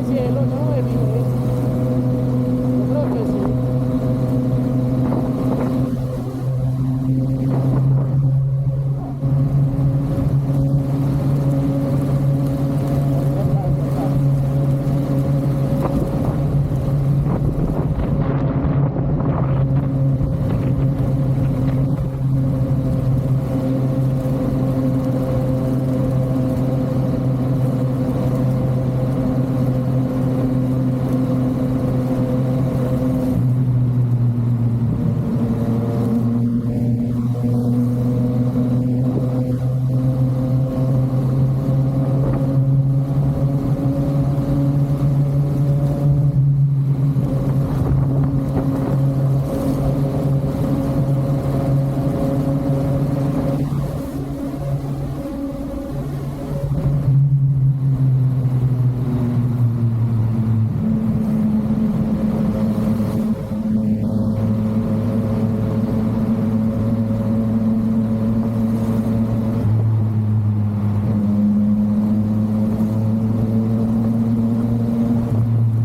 cielo, ¿no? Yo creo que sí.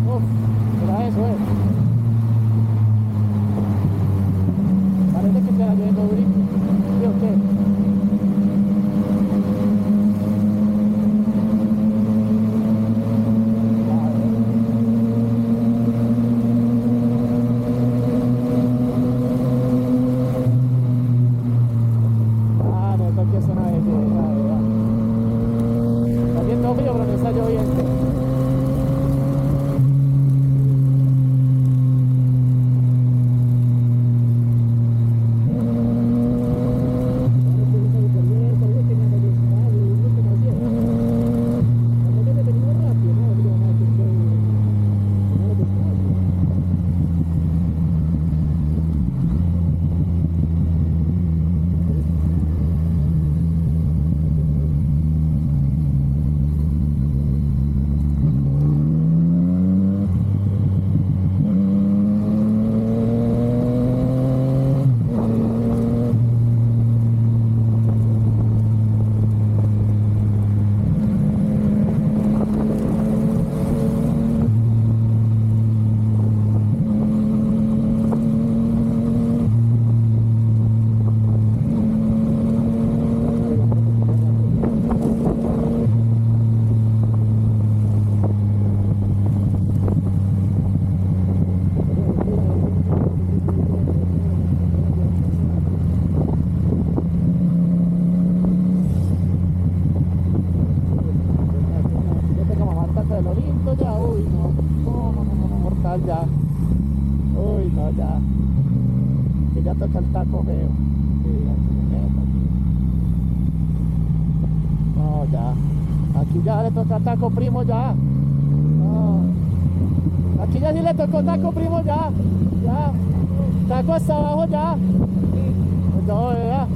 Uf, era eso, Parece que te la lloviendo durito. ¿Sí o qué? Ah, no, esto aquí es una belleza, ¿verdad? Está haciendo frío, pero no está lloviendo. De lo lindo ya, uy, no, mortal ya, uy, no, ya, que ya toca el taco feo, sí, no, ya, aquí ya le toca taco primo ya, no, aquí ya sí le tocó taco primo ya, taco hasta abajo ya, no, ¿verdad?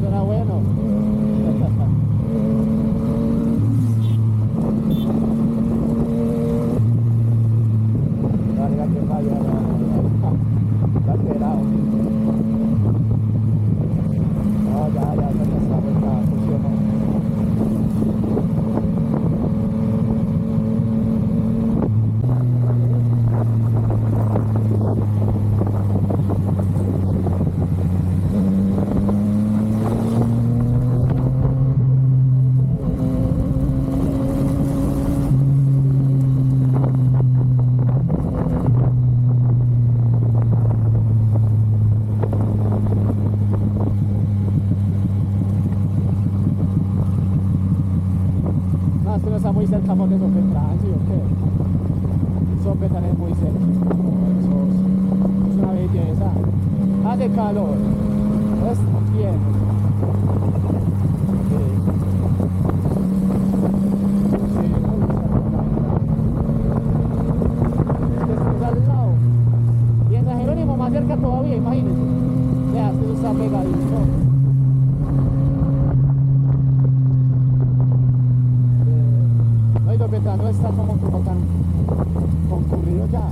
Suena bueno. Carga que falla, está alterado. No, ya se pasó esta función. No, esto no está muy cerca de Sopetrán, ¿sí o qué? Sopetrán es muy cerca. Es una belleza. Hace calor. Es bien. Esto al lado. Y en San Jerónimo más cerca todavía, imagínense. Vea, esto está pegadito. No está como tan concurrido ya.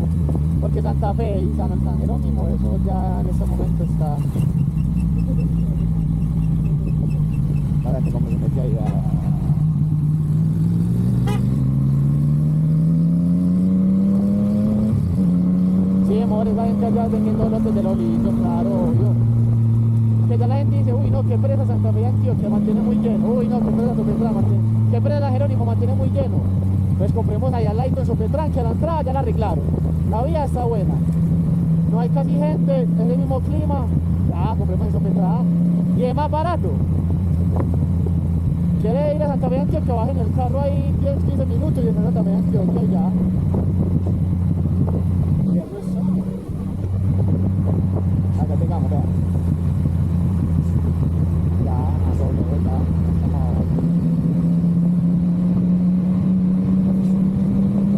Porque Santa Fe y San Jerónimo, eso ya en este momento está. Espérate cómo se mete ahí. Sí, amor, esa gente allá vendiendo lotes de lolitos, claro, obvio. Que ya la gente dice, uy, no, qué presa Santa Fe y Antioquia mantiene muy lleno. Uy, no, qué presa Sopetrán mantiene. Qué presa Jerónimo mantiene muy lleno. Pues compremos allá al lado en Sopetrán, que a la entrada ya la arreglaron. La vía está buena. No hay casi gente, es el mismo clima. Ya, compremos en Sopetrán. Y es más barato. Quiere ir a Santa Fe de Antioquia, bajen el carro ahí 10, 15 minutos y en Santa Fe de Antioquia y ya. Acá tengamos, vean. Ya, a doble, ya. Vamos a ver.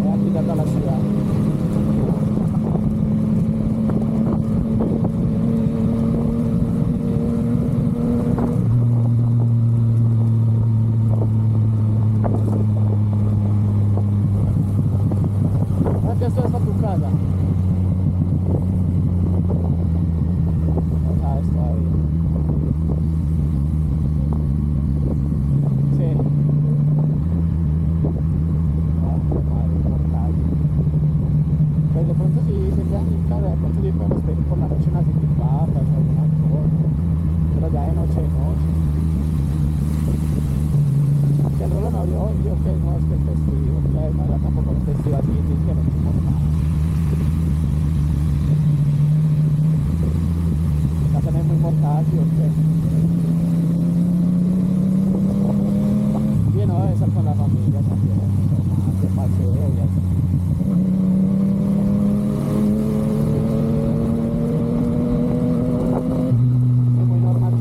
Voy a quitar toda la ciudad. Esto es para tu casa. Ah, esto ahí. Sí. Ah, madre, mortal. Pues de pronto si se quedan en casa, de pronto sí podemos pedir por la noche unas papas o alguna cosa. Pero ya de noche, Que el rolo me abrió hoy, yo que no es que es festivo, ya no era tampoco es festivo así, dice que no hicimos nada. La cena es muy mortal, ¿sí o qué? Y no debe estar con la familia también, de paseo y así. Es muy normal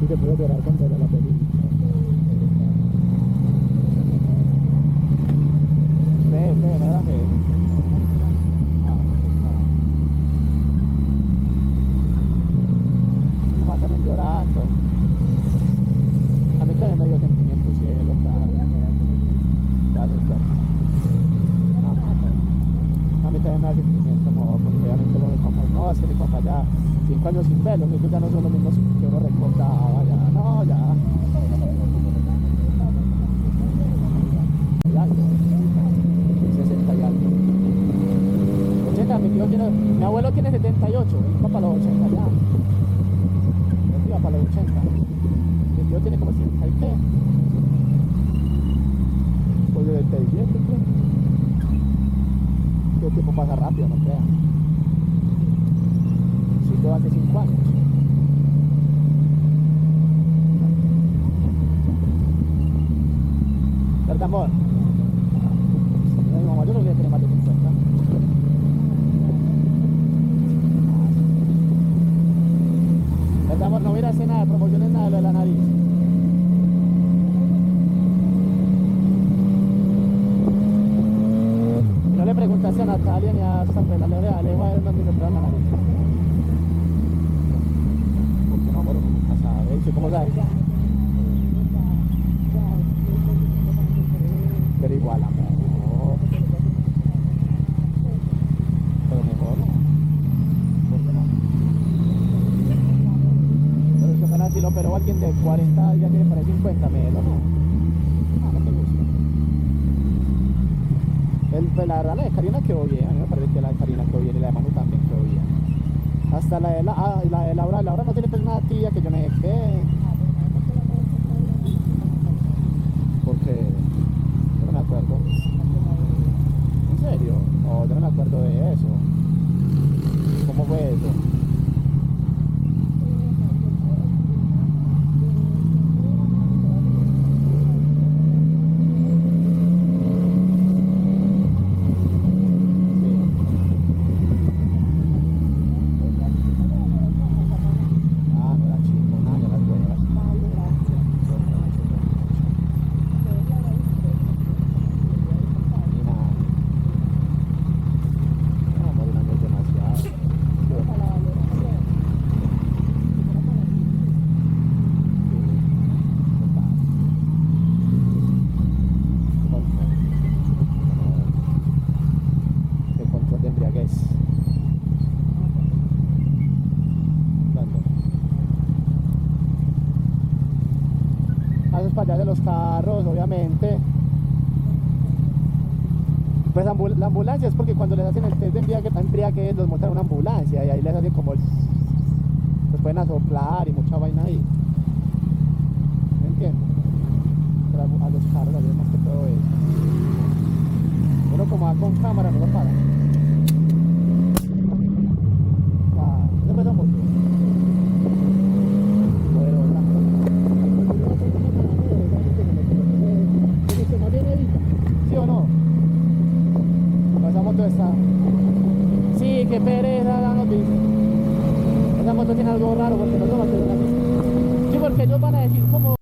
que puedo llorar con toda la película. Nada que... Mátame llorando. A mí también me dio sentimiento cielo, claro. A mí también me da sentimiento, no, porque obviamente lo de papá, no, es que mi papá ya 5 años sin verlo, ellos ya no son los mismos que uno recordaba, ya, no, ya. 78, él va para los 80 ya. Él iba para los 80. El tío tiene como 60 y qué. Pues 77, ¿qué? El tiempo pasa rápido, no crean. Si todo hace 5 años. ¿Verdad, amor? Mi mamá yo creo que ya tiene más de 50. ¿Verdad, amor? No hubiera hacer nada, promociones nada de lo de la nariz. Y no le preguntaste a Natalia ni a esta pela, le voy a ver dónde se operaron la nariz. Porque no, bueno, nunca sabe. ¿Sí? ¿Cómo sabes? Pero igual, amor. Pero mejor no. ¿Por qué no? Pero eso canal si lo operó alguien de 40 ya tiene para 50, melo, ¿no? Ah, no te gusta. Pues la verdad la de Karina quedó bien, a mí me parece que la de Karina quedó bien y la de Manu también quedó bien. Hasta la de Laura no tiene pues una tía que yo me dejé. Porque yo no me acuerdo. ¿En serio? No, yo no me acuerdo de eso. ¿Cómo fue eso? Ah, no era chico, nada, ya las huevas. Y nada. No, amor, una vez demasiado. De control de embriaguez. Dando. A esos para allá de los carros, obviamente. Pues la ambulancia es porque cuando les hacen el test de embriaguez los montan en una ambulancia y ahí les hacen como los pueden asoplar y mucha vaina ahí. ¿Me entiendes? Pero a los carros les más que todo eso. Uno como va con cámara no lo para. Ah, ¿qué pasa, moto? Bueno, ¿sí o no? Esa moto está. Sí, qué pereza la noticia. Esa moto tiene algo raro porque no toma. Sí, porque ellos van a decir como.